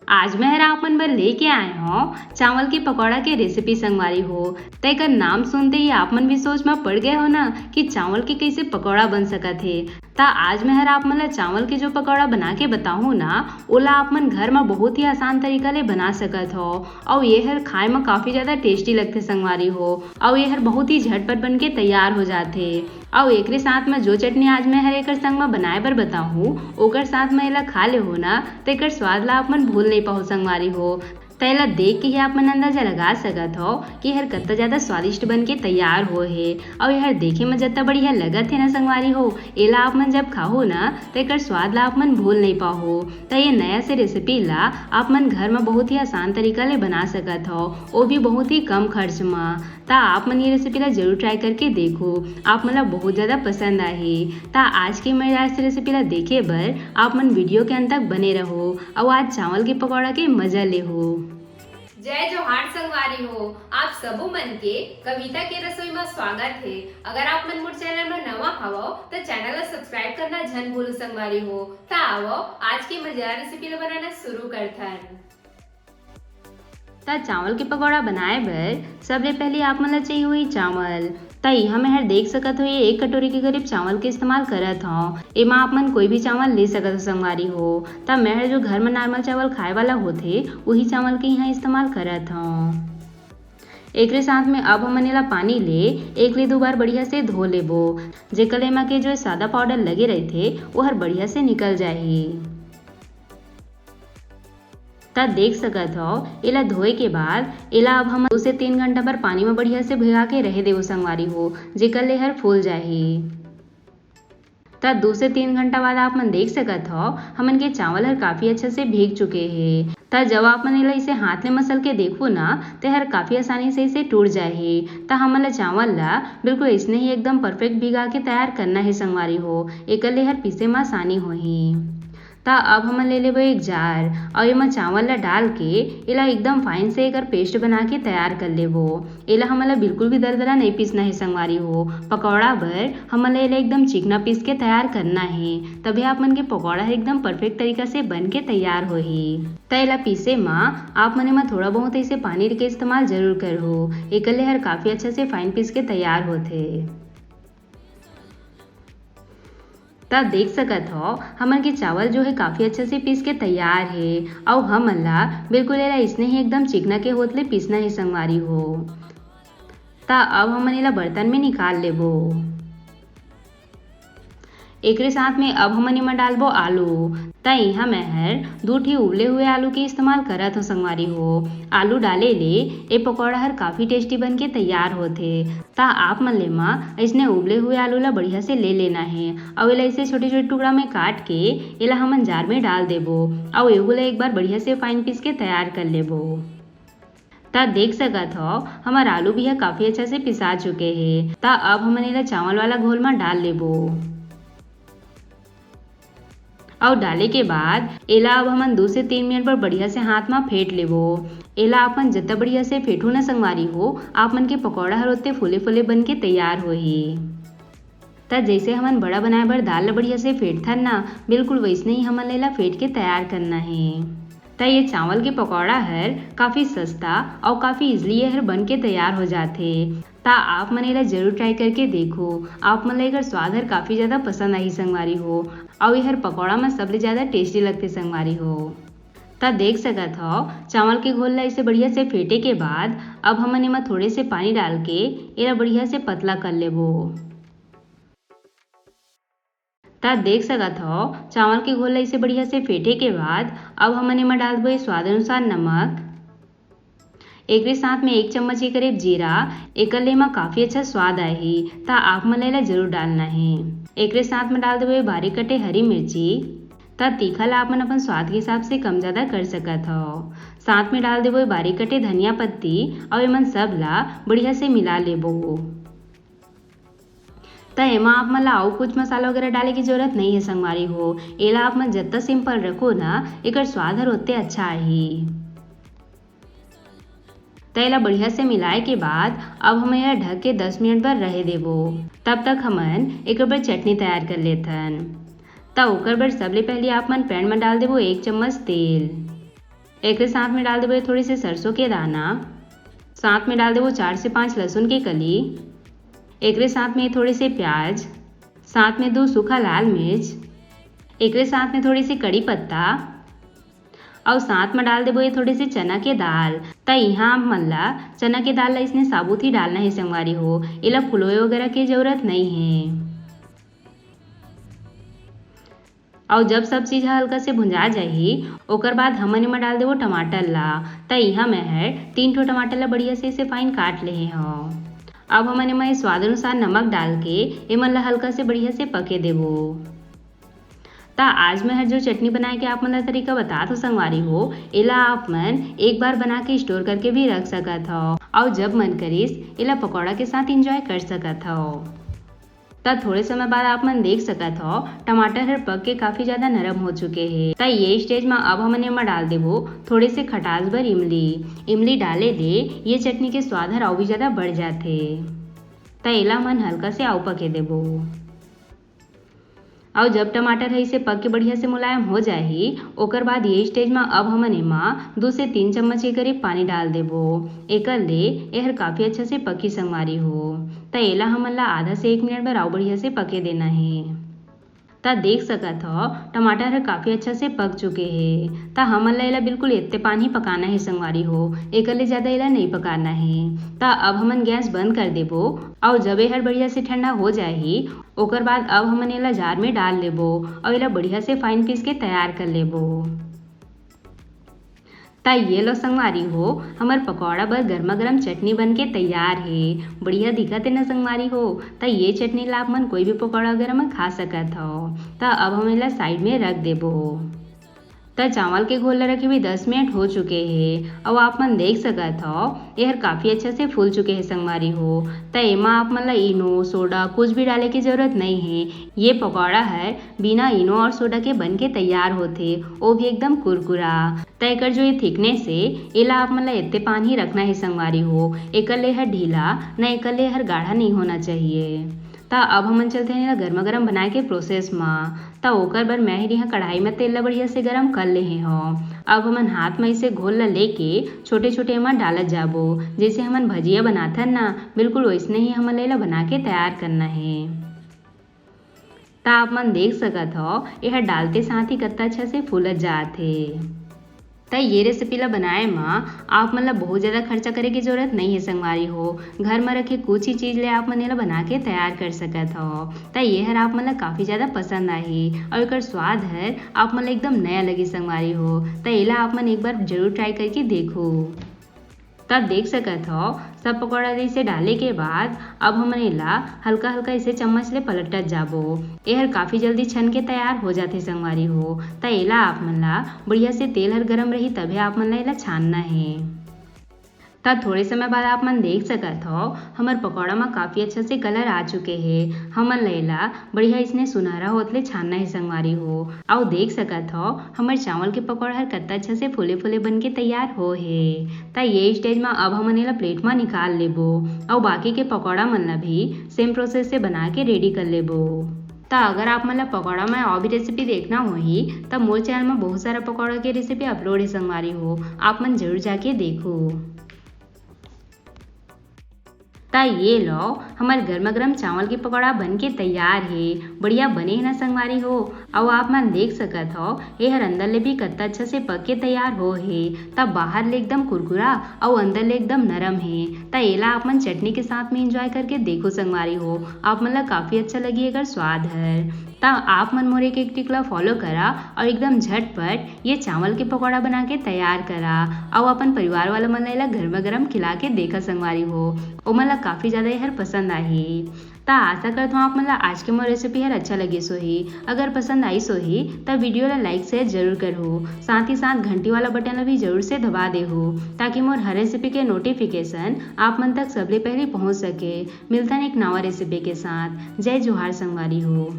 आज मैं आप मन बर लेके आए हो चावल के पकौड़ा के रेसिपी संगवारी हो। तेकर नाम सुनते ही आप मन भी सोच में पड़ गए हो ना कि चावल के कैसे पकौड़ा बन सकत है। ता आज मैं आप मन ला चावल के जो पकौड़ा बना के बताऊँ ना ओला आप मन घर में बहुत ही आसान तरीका ले बना सकत हो और ये हर खाए में काफी ज्यादा टेस्टी लगते संगवारी हो और ये हर बहुत ही झटपट बन के तैयार हो जाते। और एकरे साथ में जो चटनी आज मैं हर एकर संग में बनाए बर बताहूँ ओकर साथ में एला खा ले हो ना तेकर स्वाद ला आप मन भूल नहीं पाओ संगवारी हो। तैला देख के ही आप मन अंदाजा लगा सकत हो कि हर कत्ता ज्यादा स्वादिष्ट बन के तैयार हो है और यह देखे में जितना बढ़िया लगत है ना संगवारी हो एला आप मन जब खाओ ना तो एकर स्वाद ला आप मन भूल नहीं पाओ। तो ये नया से रेसिपी ला आप मन घर में बहुत ही आसान तरीका ले बना सकत हो वो भी बहुत ही कम खर्च में। ता आप मन ये रेसिपी ला जरूर ट्राई करके देखो आप मन ला बहुत ज़्यादा पसंद आए। ता आज की मजेदार से रेसिपी ला देखे बर आप मन वीडियो के अंत तक बने रहो और आज चावल के पकौड़ा के मजा ले हो। जय जोहार संगवारी हो आप सबो मन के कविता के रसोई में स्वागत है। अगर आप मन मोर चैनल में नवा हवो तो चैनल ला सब्सक्राइब करना झन भूलो संगवारी हो। ता आवो आज की मजेदार रेसिपी ला बनाना शुरू करथन। ता चावल के पकौड़ा बनाए बर सबले पहले आप मन ला चाहिए हुई चावल। ता यहाँ मैं हर देख सकत हो ये 1 कटोरी के करीब चावल के इस्तेमाल करत हूँ। एमा आप मन कोई भी चावल ले सकत हो संगवारी हो। ता मैं हर जो घर में नॉर्मल चावल खाए वाला होथे वही चावल के यहाँ इस्तेमाल करत हूँ। एकरे साथ में अब हमन एला पानी ले 1 ले 2 बार बढ़िया से धो लेबो जेकर एमा के जो सादा पाउडर लगे रहथे वो हर बढ़िया से निकल जाही। ता देख सकत हो एला धोए के बाद एला अब हम 2 से 3 घंटा पर पानी में बढ़िया से भिगा के रह देव संगवारी हो जेकर ले हर फूल जाही। ता 2 से 3 घंटा बाद आप मन देख सकत हो हमन के चावल हर काफी अच्छा से भीग चुके हैं। ता जब आप मन एला इसे हाथ ले मसल के देखो ना तो हर काफी आसानी से इसे टूट जाही। ता हमन ला चावल ला बिल्कुल इसने ही एकदम परफेक्ट भिगा के तैयार करना है संगवारी हो एकर ले हर पीसे में आसानी होही। ता अब हमन ले लेबो एक जार और एमा चावल ला डाल के एला एकदम फाइन से एकर पेस्ट बना के तैयार कर लेबो। एला हमन ला बिल्कुल भी दरदरा नहीं पीसना है संगवारी हो। पकौड़ा बर हमन ला एला एकदम चिकना पीस के तैयार करना है तभी आप मन के पकौड़ा एकदम परफेक्ट तरीका से बन के तैयार होही। ता एला पीसे मा आप मन एमा थोड़ा बहुत ऐसे पानी के इस्तेमाल जरूर करहो एकर ले हर काफी अच्छा से फाइन पीस के तैयार होथे। ता देख सकत हो हमन के चावल जो है काफी अच्छे से पीस के तैयार है और हमन ला बिल्कुल एला इसने ही एकदम चिकना के होतले पीसना है संगवारी हो। ता अब हमन एला बर्तन में निकाल लेबो। एकरे साथ में अब हमन एमा डालबो आलू। ता यहाँ मैं हर 2 ठी उबले हुए आलू के इस्तेमाल करत हो संगवारी हो। आलू डाले ले ए पकौड़ा हर काफी टेस्टी बन के तैयार होथे। ता आप मन ले मा इसने उबले हुए आलू ला बढ़िया से ले लेना है और एला इसे छोटे छोटे टुकड़ा में काट के एला हमन जार में डाल देबो और एहू ला एक बार बढ़िया से फाइन पीस के तैयार कर लेबो। ता देख सकत हो हमार आलू भी है काफी अच्छा से पिसा चुके हैं। ता अब हमन एला चावल वाला घोल में डाल लेबो और डाले के बाद एला अब हमन 2 से 3 मिनट पर बढ़िया से हाथ में फेंट लेबो। एला अपन जितना बढ़िया से फेंटू ना संगवारी हो आप मन के पकौड़ा हर होते फूले फूले बन के तैयार होही। ता जैसे हमन बड़ा बनाए बर दाल ला बढ़िया से फेंटथन ना बिल्कुल वैसने ही हमन एला फेंट के तैयार करना है। ता ये चावल के पकौड़ा हर काफी सस्ता और काफी इजली हर बन के तैयार हो जाते। ता आप मन एला जरूर ट्राई करके देखो आप मन ला एकर स्वाद हर काफी ज्यादा पसंद आई संगवारी हो और ये हर पकौड़ा में सबले ज्यादा टेस्टी लगते संगवारी हो। ता देख सकत हो चावल के घोल ला इसे बढ़िया से फेंटे के बाद अब हमन एमा थोड़े से पानी डाल के एला बढ़िया से पतला कर लेबो। ता देख सकत हो चावल के घोल ला इसे बढ़िया से फेंटे के बाद अब हमन एमा डाल देबो स्वाद अनुसार नमक। एकरे साथ में 1 चम्मच के करीब जीरा एकर ले मा काफी अच्छा स्वाद आही। ता आप मन ला जरूर डालना है। एकरे साथ में डाल देबो बारीक कटे हरी मिर्ची। ता तीखा ला आप मन अपन स्वाद के हिसाब से कम ज्यादा कर सकत हो। साथ में डाल देबो बारीक कटे धनिया पत्ती और एमन सब ला बढ़िया से मिला लेबो। ता एमा आप मन ला और कुछ मसाला वगैरह डाले की जरूरत नहीं है संगवारी हो। एला आप मन जितना सिंपल रखो ना एकर स्वाद हर उतने अच्छा आही। तेला बढ़िया से मिलाए के बाद अब हम यह ढक के 10 मिनट पर रह देबो। तब तक हमन एक बार चटनी तैयार कर लेथन। ता ओकर बर सबले पहले आप मन पैन में डाल देबो 1 चम्मच तेल। एक साथ में डाल देबो थोड़ी से सरसों के दाना, साथ में डाल देबो 4 से 5 लहसुन के कली, एक साथ में थोड़े से प्याज, साथ में 2 सूखा लाल मिर्च, एक साथ में थोड़ी सी कड़ी पत्ता और साथ में डाल देबो थोड़े से चना के दाल। त यहाँ आप मन ला चना के दाल ला इसने साबुत ही डालना है संगवारी हो, इला फुलोए वगैरह की जरूरत नहीं है। और जब सब चीज़ हल्का से भुंजा जाही ओकर बाद हमन एमा डाल देबो टमाटर ला। त यहाँ मैं है 3 ठो टमाटर ला बढ़िया से इसे फाइन काट ले हूँ। अब हमन एमा स्वाद अनुसार नमक डाल के एमन ला हल्का से बढ़िया से पके देबो। ता आज मैं जो चटनी बनाए के आप मन ला तरीका बतात हो संगवारी हो, एला आप मन एक बार बना के स्टोर करके भी रख सकत हो और जब मन करिस एला पकौड़ा के साथ एंजॉय कर सकत हो। ता थोड़े समय बाद आप मन देख सकत हो टमाटर हर पक के काफी ज्यादा नरम हो चुके हैं। ता ये स्टेज में अब हमन एमा डाल देबो थोड़े से खटास भर इमली डाले ले ये चटनी के स्वाद हर और भी ज्यादा बढ़ जाते। ता एला मन हल्का से आउ पके देबो और जब टमाटर है इसे पक के बढ़िया से मुलायम हो जाही ओकर बाद ये स्टेज में अब हमन एमा 2 से 3 चम्मच के करीब पानी डाल देबो। एकर ले एहर काफी अच्छा से पकी संगवारी हो। त एला हमन ला आधा से 1 मिनट बर आउ बढ़िया से पके देना है। ता देख सकत हो टमाटर हर काफी अच्छा से पक चुके हैं। ता हमन ला एला बिल्कुल इतने पानी पकाना है संगवारी हो, एकर ले ज्यादा एला नहीं पकाना है। ता अब हमन गैस बंद कर देबो और जब एहर बढ़िया से ठंडा हो जाही ओकर बाद अब हमन एला जार में डाल लेबो और एला बढ़िया से फाइन पीस के तैयार कर लेबो। ता ये लो संगवारी हो हमार पकौड़ा बर गर्मा गर्म चटनी बन के तैयार है। बढ़िया दिखत है ना संगवारी हो। ता ये चटनी ला आप मन कोई भी पकौड़ा वगैरह में खा सकत हो। ता अब हम एला साइड में रख देबो। ता चावल के घोल ला रखे भी 10 मिनट हो चुके हैं और आप मन देख सकत हो यह काफी अच्छा से फूल चुके हैं संगवारी हो। ता एमा आप मन ला इनो सोडा कुछ भी डाले की जरूरत नहीं है। ये पकौड़ा है बिना इनो और सोडा के बन के तैयार होते, वो भी एकदम कुरकुरा। ता एकर जो ये थिकनेस है एला आप मन ला इतने पानी रखना है संगवारी हो, एकर ले हर ढीला न एकर ले हर गाढ़ा नहीं होना चाहिए। ता अब हमन चलते हैं गर्मा गर्म बनाए के प्रोसेस में। ता ओकर बर मैं यहाँ कढ़ाई में तेल ला बढ़िया से गरम कर ले हो। अब हमन हाथ में इसे घोल ला लेके छोटे छोटे एमा डालत जाबो, जैसे हमन भजिया बनाथन ना बिल्कुल वैसने ही हमन ला बना के तैयार करना है। ता आप मन देख सकत हो यह डालते साथ ही कत्ता अच्छा से फूलत जात है। त ये रेसिपी ला बनाए में आप मन ला बहुत ज़्यादा खर्चा करे की जरूरत नहीं है संगवारी हो। घर में रखे कुछ ही चीज़ ले आप मन ला बना के तैयार कर सकत हो। त ये हर आप मन ला काफ़ी ज़्यादा पसंद आई और एकर स्वाद है आप मन ला एकदम नया लगी संगवारी हो। त एला आप मन एक बार जरूर ट्राई करके देखो। तब देख सकत हो सब पकौड़ा इसे डाले के बाद अब हमन एला हल्का हल्का इसे चम्मच ले पलटत जाबो। एहर काफ़ी जल्दी छन के तैयार हो जाते संगवारी हो। त एला आप मन ला बढ़िया से तेल हर गरम रही तभी आप मन ला एला छानना है। तब थोड़े समय बाद आप मन देख सकत हो हमार पकौड़ा में काफ़ी अच्छा से कलर आ चुके हैं। हमन लेला बढ़िया इसने सुनहरा होतले छानना है संगवारी हो। और देख सकत हो हमार चावल के पकौड़ा हर कत्ता अच्छा से फूले फूले बन के तैयार हो है। ता ये स्टेज में अब हमन एला प्लेट में निकाल लेबो और बाकी के पकौड़ा मन ला भी सेम प्रोसेस से बना के रेडी कर लेबो। ता अगर आप मतलब पकौड़ा में और भी रेसिपी देखना होही तब मोर चैनल में बहुत सारा पकौड़ा के रेसिपी अपलोड है संगवारी हो, आप मन जरूर जाके देखो। ता ये लो हमारे गर्मा गर्म चावल के पकौड़ा बन के तैयार है। बढ़िया बने है ना संगवारी हो। और आप मन देख सकत हो ये हर अंदर ले भी कत्ता अच्छा से पक के तैयार हो है। तब बाहर ले एकदम कुरकुरा और अंदर ले एकदम नरम है। ता एला आप मन चटनी के साथ में एंजॉय करके देखो संगवारी हो, आप मन ला काफ़ी अच्छा लगी अगर स्वाद है। ता आप मन मोर एक टिकला फॉलो करा और एकदम झटपट ये चावल के पकौड़ा बना के तैयार करा और अपन परिवार वाला मन ला गर्मा गर्म खिला के देखा संगवारी हो। ओ मन ला काफ़ी ज़्यादा यह पसंद आई। ता आशा करता हूँ आप मन ला आज के मोर रेसिपी हर अच्छा लगे सोही। अगर पसंद आई सोही तब वीडियो ला लाइक शेयर जरूर करो, साथ ही साथ घंटी वाला बटन ला भी जरूर से दबा दे हो ताकि मोर हर रेसिपी के नोटिफिकेशन आप मन तक सबले पहले पहुँच सके। मिलता है एक नवा रेसिपी के साथ। जय जोहार संगवारी हो।